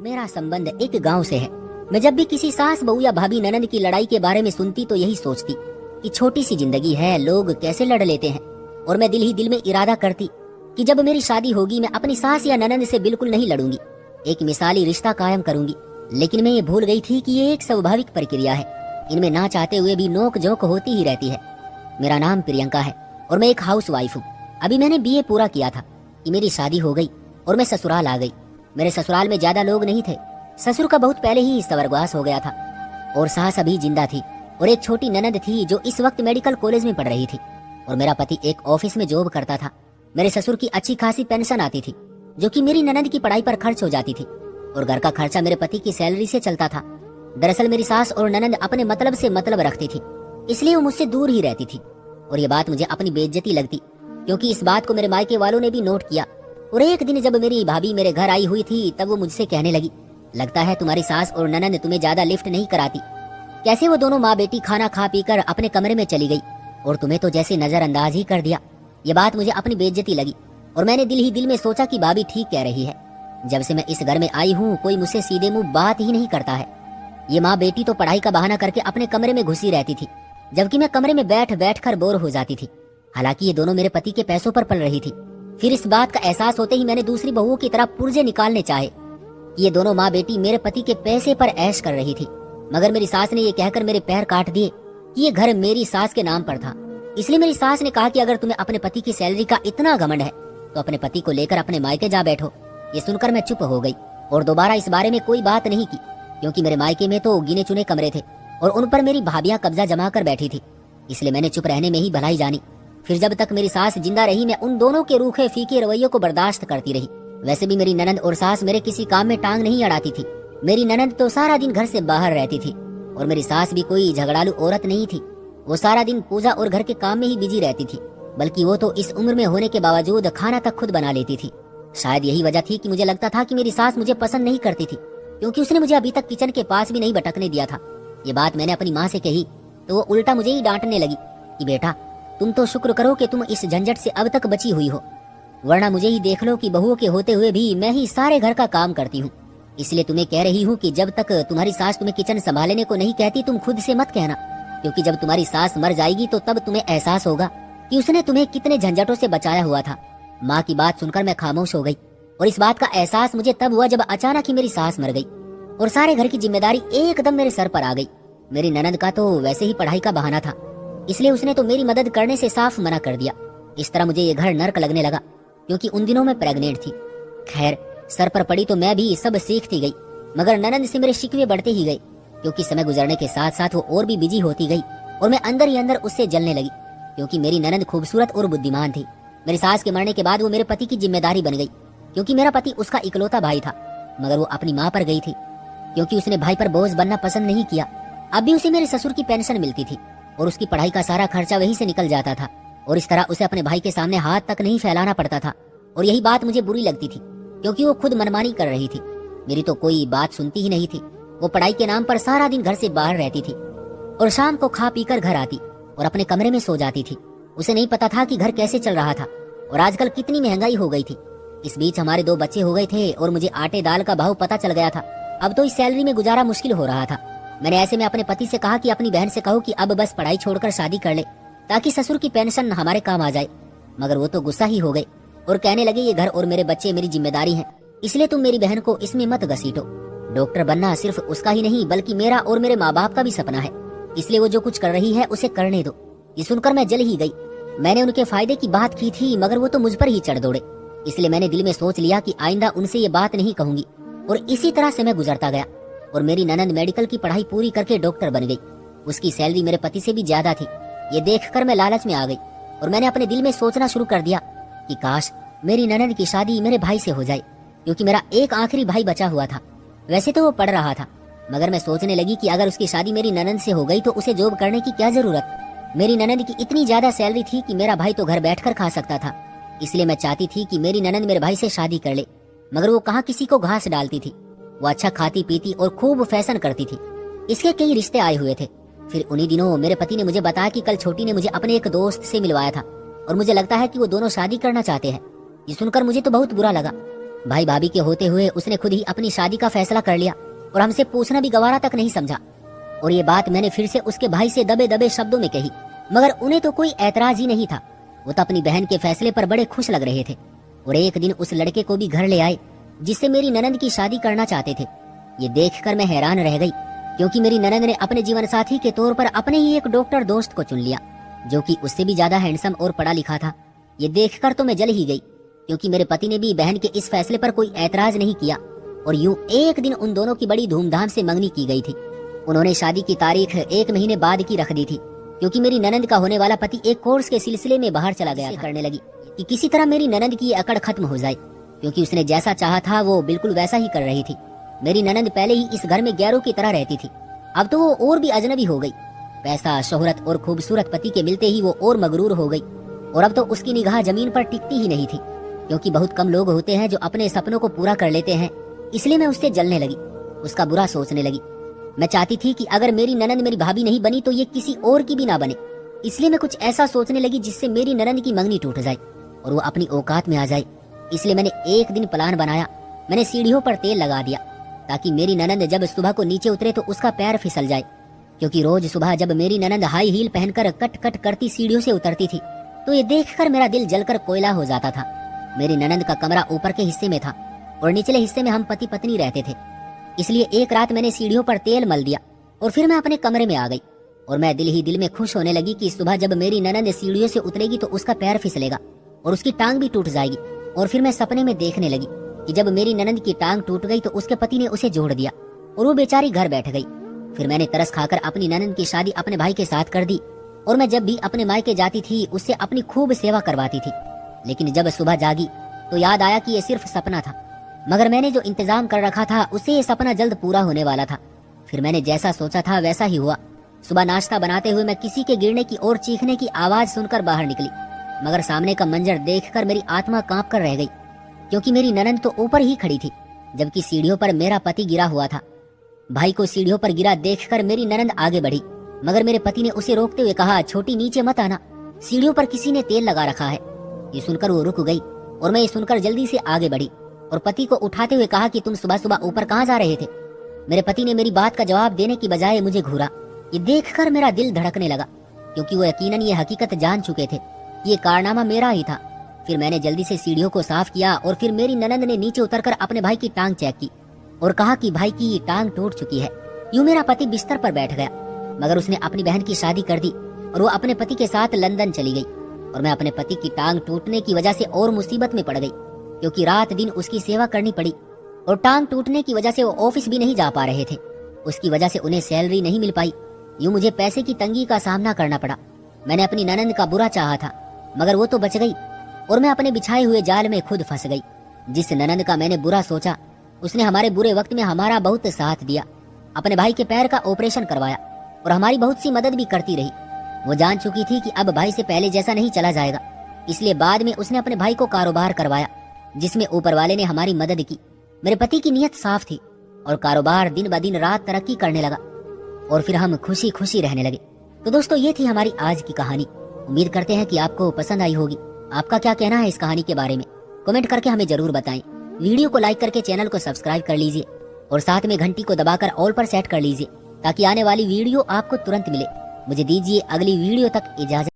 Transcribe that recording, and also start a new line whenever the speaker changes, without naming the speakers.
मेरा संबंध एक गांव से है। मैं जब भी किसी सास बहू या भाभी ननद की लड़ाई के बारे में सुनती तो यही सोचती कि छोटी सी जिंदगी है, लोग कैसे लड़ लेते हैं। और मैं दिल ही दिल में इरादा करती कि जब मेरी शादी होगी मैं अपनी सास या ननद से बिल्कुल नहीं लड़ूंगी, एक मिसाली रिश्ता कायम करूंगी। लेकिन मैं ये भूल गई थी कि ये एक स्वाभाविक प्रक्रिया है, इनमें ना चाहते हुए भी नोक झोंक होती ही रहती है। मेरा नाम प्रियंका है और मैं एक हाउस वाइफ हूँ। अभी मैंने बीए पूरा किया था कि मेरी शादी हो गई और मैं ससुराल आ गई। मेरे ससुराल में ज्यादा लोग नहीं थे, ससुर का बहुत पहले ही स्वर्गवास हो गया था और सास अभी जिंदा थी और एक छोटी ननद थी जो इस वक्त मेडिकल कॉलेज में पढ़ रही थी और मेरा पति एक ऑफिस में जॉब करता था। मेरे ससुर की अच्छी खासी पेंशन आती थी जो कि मेरी ननद की पढ़ाई पर खर्च हो जाती थी और घर का खर्चा मेरे पति की सैलरी से चलता था। दरअसल मेरी सास और ननद अपने मतलब से मतलब रखती थी, इसलिए वो मुझसे दूर ही रहती थी और ये बात मुझे अपनी बेइज्जती लगती, क्योंकि इस बात को मेरे मायके वालों ने भी नोट किया। और एक दिन जब मेरी भाभी मेरे घर आई हुई थी तब वो मुझसे कहने लगी, लगता है तुम्हारी सास और ननद तुम्हें ज्यादा लिफ्ट नहीं कराती। कैसे वो दोनों माँ बेटी खाना खा पी कर अपने कमरे में चली गई और तुम्हें तो जैसे नजरअंदाज ही कर दिया। ये बात मुझे अपनी बेइज्जती लगी और मैंने दिल ही दिल में सोचा कि भाभी ठीक कह रही है। जब से मैं इस घर में आई हूँ कोई मुझसे सीधे मुंह बात ही नहीं करता है। ये माँ बेटी तो पढ़ाई का बहाना करके अपने कमरे में घुसी रहती थी, जबकि मैं कमरे में बैठ बैठ कर बोर हो जाती थी। हालांकि ये दोनों मेरे पति के पैसों पर पल रही थी। फिर इस बात का एहसास होते ही मैंने दूसरी बहुओं की तरह पुर्जे निकालने चाहे कि ये दोनों माँ बेटी मेरे पति के पैसे पर ऐश कर रही थी। मगर मेरी सास ने ये कहकर मेरे पैर काट दिए कि ये घर मेरी सास के नाम पर था। इसलिए मेरी सास ने कहा कि अगर तुम्हें अपने पति की सैलरी का इतना घमंड है तो अपने पति को लेकर अपने मायके जा बैठो। ये सुनकर मैं चुप हो गई और दोबारा इस बारे में कोई बात नहीं की, क्योंकि मेरे मायके में तो गिने चुने कमरे थे और उन पर मेरी भाभियां कब्जा जमा कर बैठी थी। इसलिए मैंने चुप रहने में ही भलाई जानी। फिर जब तक मेरी सास जिंदा रही मैं उन दोनों के रूखे फीके रवैयों को बर्दाश्त करती रही। वैसे भी मेरी ननद और सास मेरे किसी काम में टांग नहीं अड़ाती थी। मेरी ननद तो सारा दिन घर से बाहर रहती थी और मेरी सास भी कोई झगड़ालू औरत नहीं थी। वो सारा दिन पूजा और घर के काम में ही बिजी रहती थी, बल्कि वो तो इस उम्र में होने के बावजूद खाना तक खुद बना लेती थी। शायद यही वजह थी कि मुझे लगता था कि मेरी सास मुझे पसंद नहीं करती थी, क्योंकि उसने मुझे अभी तक किचन के पास भी नहीं भटकने दिया था। ये बात मैंने अपनी माँ से कही तो वो उल्टा मुझे ही डांटने लगी कि बेटा तुम तो शुक्र करो कि तुम इस झंझट से अब तक बची हुई हो, वरना मुझे ही देख लो कि बहुओं के होते हुए भी मैं ही सारे घर का काम करती हूँ। इसलिए तुम्हें कह रही हूँ कि जब तक तुम्हारी सास तुम्हें किचन संभालने को नहीं कहती तुम खुद से मत कहना, क्योंकि जब तुम्हारी सास मर जाएगी तो तब तुम्हें एहसास होगा कि उसने तुम्हें कितने झंझटों से बचाया हुआ था। माँ की बात सुनकर मैं खामोश हो गई और इस बात का एहसास मुझे तब हुआ जब अचानक ही मेरी सास मर गई और सारे घर की जिम्मेदारी एकदम मेरे सर पर आ गई। मेरी ननद का तो वैसे ही पढ़ाई का बहाना था, इसलिए उसने तो मेरी मदद करने से साफ मना कर दिया। इस तरह मुझे ये घर नर्क लगने लगा, क्योंकि उन दिनों मैं प्रेग्नेंट थी। खैर सर पर पड़ी तो मैं भी सब सीखती गई, मगर ननद से मेरे शिकवे बढ़ते ही गए, क्योंकि समय गुजरने के साथ साथ वो और भी बिजी होती गई और मैं अंदर ही अंदर उससे जलने लगी, क्योंकि मेरी ननद खूबसूरत और बुद्धिमान थी। मेरी सास के मरने के बाद वो मेरे पति की जिम्मेदारी बन गई, क्योंकि मेरा पति उसका इकलौता भाई था। मगर वो अपनी माँ पर गई थी, क्योंकि उसने भाई पर बोझ बनना पसंद नहीं किया। अब भी उसे मेरे ससुर की पेंशन मिलती थी और उसकी पढ़ाई का सारा खर्चा वहीं से निकल जाता था और इस तरह उसे अपने भाई के सामने हाथ तक नहीं फैलाना पड़ता था। और यही बात मुझे बुरी लगती थी, क्योंकि वो खुद मनमानी कर रही थी, मेरी तो कोई बात सुनती ही नहीं थी। वो पढ़ाई के नाम पर सारा दिन घर से बाहर रहती थी और शाम को खा पी कर घर आती और अपने कमरे में सो जाती थी। उसे नहीं पता था कि घर कैसे चल रहा था और आजकल कितनी महंगाई हो गई थी। इस बीच हमारे 2 बच्चे हो गए थे और मुझे आटे दाल का भाव पता चल गया था। अब तो इस सैलरी में गुजारा मुश्किल हो रहा था। मैंने ऐसे में अपने पति से कहा कि अपनी बहन से कहो कि अब बस पढ़ाई छोड़कर शादी कर ले, ताकि ससुर की पेंशन हमारे काम आ जाए। मगर वो तो गुस्सा ही हो गए और कहने लगे ये घर और मेरे बच्चे मेरी जिम्मेदारी हैं, इसलिए तुम मेरी बहन को इसमें मत घसीटो। डॉक्टर बनना सिर्फ उसका ही नहीं बल्कि मेरा और मेरे माँ बाप का भी सपना है, इसलिए वो जो कुछ कर रही है उसे करने दो। ये सुनकर मैं जल ही गई। मैंने उनके फायदे की बात की थी, मगर वो तो मुझ पर ही चढ़ दौड़े। इसलिए मैंने दिल में सोच लिया कि आइंदा उनसे ये बात नहीं कहूंगी और इसी तरह से मैं गुजरता गया। और मेरी ननद मेडिकल की पढ़ाई पूरी करके डॉक्टर बन गई। उसकी सैलरी मेरे पति से भी ज्यादा थी। ये देखकर मैं लालच में आ गई और मैंने अपने दिल में सोचना शुरू कर दिया कि काश मेरी ननद की शादी मेरे भाई से हो जाए, क्योंकि मेरा एक आखिरी भाई बचा हुआ था। वैसे तो वो पढ़ रहा था, मगर मैं सोचने लगी कि अगर उसकी शादी मेरी ननद से हो गई तो उसे जॉब करने की क्या जरूरत। मेरी ननद की इतनी ज्यादा सैलरी थी कि मेरा भाई तो घर बैठकर खा सकता था। इसलिए मैं चाहती थी कि मेरी ननद मेरे भाई से शादी कर ले, मगर वो कहाँ किसी को घास डालती थी। वो अच्छा खाती पीती और खूब फैशन करती थी। इसके कई रिश्ते आए हुए थे। फिर उन्हीं दिनों मेरे पति ने मुझे बताया कि कल छोटी ने मुझे अपने एक दोस्त से मिलवाया था और मुझे लगता है कि वो दोनों शादी करना चाहते हैं। ये सुनकर मुझे तो बहुत बुरा लगा, भाई भाभी के होते हुए उसने खुद ही अपनी शादी का फैसला कर लिया और हमसे पूछना भी गवारा तक नहीं समझा। और ये बात मैंने फिर से उसके भाई से दबे दबे शब्दों में कही, मगर उन्हें तो कोई ऐतराज ही नहीं था। वो तो अपनी बहन के फैसले पर बड़े खुश लग रहे थे और एक दिन उस लड़के को भी घर ले आए जिससे मेरी ननंद की शादी करना चाहते थे। ये देखकर मैं हैरान रह गई, क्योंकि मेरी ननंद ने अपने जीवन साथी के तौर पर अपने ही एक डॉक्टर दोस्त को चुन लिया, जो कि उससे भी ज्यादा हैंडसम और पढ़ा लिखा था। ये देखकर तो मैं जल ही गई, क्योंकि मेरे पति ने भी बहन के इस फैसले पर कोई ऐतराज नहीं किया। और यूं एक दिन उन दोनों की बड़ी धूमधाम से मंगनी की गई थी। उन्होंने शादी की तारीख 1 महीने बाद की रख दी थी, क्योंकि मेरी ननंद का होने वाला पति एक कोर्स के सिलसिले में बाहर चला गया करने लगी कि किसी तरह मेरी ननंद की अकड़ खत्म हो जाए, क्योंकि उसने जैसा चाहा था वो बिल्कुल वैसा ही कर रही थी। मेरी ननंद पहले ही इस घर में गैरों की तरह रहती थी, अब तो वो और भी अजनबी हो गई। पैसा, शोहरत और खूबसूरत पति के मिलते ही वो और मगरूर हो गई, और अब तो उसकी निगाह जमीन पर टिकती ही नहीं थी, क्योंकि बहुत कम लोग होते हैं जो अपने सपनों को पूरा कर लेते हैं। इसलिए मैं उससे जलने लगी, उसका बुरा सोचने लगी। मैं चाहती थी कि अगर मेरी ननंद मेरी भाभी नहीं बनी तो ये किसी और की भी ना बने। इसलिए मैं कुछ ऐसा सोचने लगी जिससे मेरी ननंद की मंगनी टूट जाए और वो अपनी औकात में आ जाए। इसलिए मैंने एक दिन प्लान बनाया। मैंने सीढ़ियों पर तेल लगा दिया ताकि मेरी ननंद जब सुबह को नीचे उतरे तो उसका पैर फिसल जाए, क्योंकि रोज सुबह जब मेरी ननंद हाई हील पहनकर कट कट करती सीढ़ियों से उतरती थी तो ये देखकर मेरा दिल जलकर कोयला हो जाता था। मेरी ननंद का कमरा ऊपर के हिस्से में था और निचले हिस्से में हम पति पत्नी रहते थे। इसलिए एक रात मैंने सीढ़ियों पर तेल मल दिया और फिर मैं अपने कमरे में आ गई। और मैं दिल ही दिल में खुश होने लगी कि सुबह जब मेरी ननंद सीढ़ियों से उतरेगी तो उसका पैर फिसलेगा और उसकी टांग भी टूट जाएगी। और फिर मैं सपने में देखने लगी कि जब मेरी ननंद की टांग टूट गई तो उसके पति ने उसे जोड़ दिया और वो बेचारी घर बैठ गई। फिर मैंने तरस खाकर अपनी ननंद की शादी अपने भाई के साथ कर दी और मैं जब भी अपने मायके जाती थी उससे अपनी खूब सेवा करवाती थी। लेकिन जब सुबह जागी तो याद आया कि ये सिर्फ सपना था, मगर मैंने जो इंतजाम कर रखा था उससे ये सपना जल्द पूरा होने वाला था। फिर मैंने जैसा सोचा था वैसा ही हुआ। सुबह नाश्ता बनाते हुए मैं किसी के गिरने की और चीखने की आवाज सुनकर बाहर निकली, मगर सामने का मंजर देखकर मेरी आत्मा कांप कर रह गई, क्योंकि मेरी ननंद तो ऊपर ही खड़ी थी जबकि सीढ़ियों पर मेरा पति गिरा हुआ था। भाई को सीढ़ियों पर गिरा देखकर मेरी ननंद आगे बढ़ी, मगर मेरे पति ने उसे रोकते हुए कहा, छोटी नीचे मत आना, सीढ़ियों पर किसी ने तेल लगा रखा है। ये सुनकर वो रुक गई और मैं ये सुनकर जल्दी से आगे बढ़ी और पति को उठाते हुए कहा कि तुम सुबह सुबह ऊपर कहाँ जा रहे थे। मेरे पति ने मेरी बात का जवाब देने की बजाय मुझे घूरा। ये देखकर मेरा दिल धड़कने लगा, क्योंकि वो यकीनन ये हकीकत जान चुके थे कि ये कारनामा मेरा ही था। फिर मैंने जल्दी से सीढ़ियों को साफ किया और फिर मेरी ननंद ने नीचे उतरकर अपने भाई की टांग चेक की और कहा कि भाई की टांग टूट चुकी है। यूं मेरा पति बिस्तर पर बैठ गया, मगर उसने अपनी बहन की शादी कर दी और वो अपने पति के साथ लंदन चली गई और मैं अपने पति की टांग टूटने की वजह से और मुसीबत में पड़ गई, क्योंकि रात दिन उसकी सेवा करनी पड़ी और टांग टूटने की वजह से वो ऑफिस भी नहीं जा पा रहे थे। उसकी वजह से उन्हें सैलरी नहीं मिल पाई। यूं मुझे पैसे की तंगी का सामना करना पड़ा। मैंने अपनी ननंद का बुरा चाहा था, मगर वो तो बच गई और मैं अपने बिछाए हुए जाल में खुद फंस गई। जिस ननंद का मैंने बुरा सोचा उसने हमारे बुरे वक्त में हमारा बहुत साथ दिया, अपने भाई के पैर का ऑपरेशन करवाया और हमारी बहुत सी मदद भी करती रही। वो जान चुकी थी कि अब भाई से पहले जैसा नहीं चला जाएगा, इसलिए बाद में उसने अपने भाई को कारोबार करवाया जिसमें ऊपर वाले ने हमारी मदद की। मेरे पति की नीयत साफ थी और कारोबार दिन ब दिन रात तरक्की करने लगा और फिर हम खुशी खुशी रहने लगे। तो दोस्तों, ये थी हमारी आज की कहानी। उम्मीद करते हैं कि आपको पसंद आई होगी। आपका क्या कहना है इस कहानी के बारे में, कमेंट करके हमें जरूर बताएं। वीडियो को लाइक करके चैनल को सब्सक्राइब कर लीजिए और साथ में घंटी को दबाकर ऑल पर सेट कर लीजिए ताकि आने वाली वीडियो आपको तुरंत मिले। मुझे दीजिए अगली वीडियो तक इजाजत।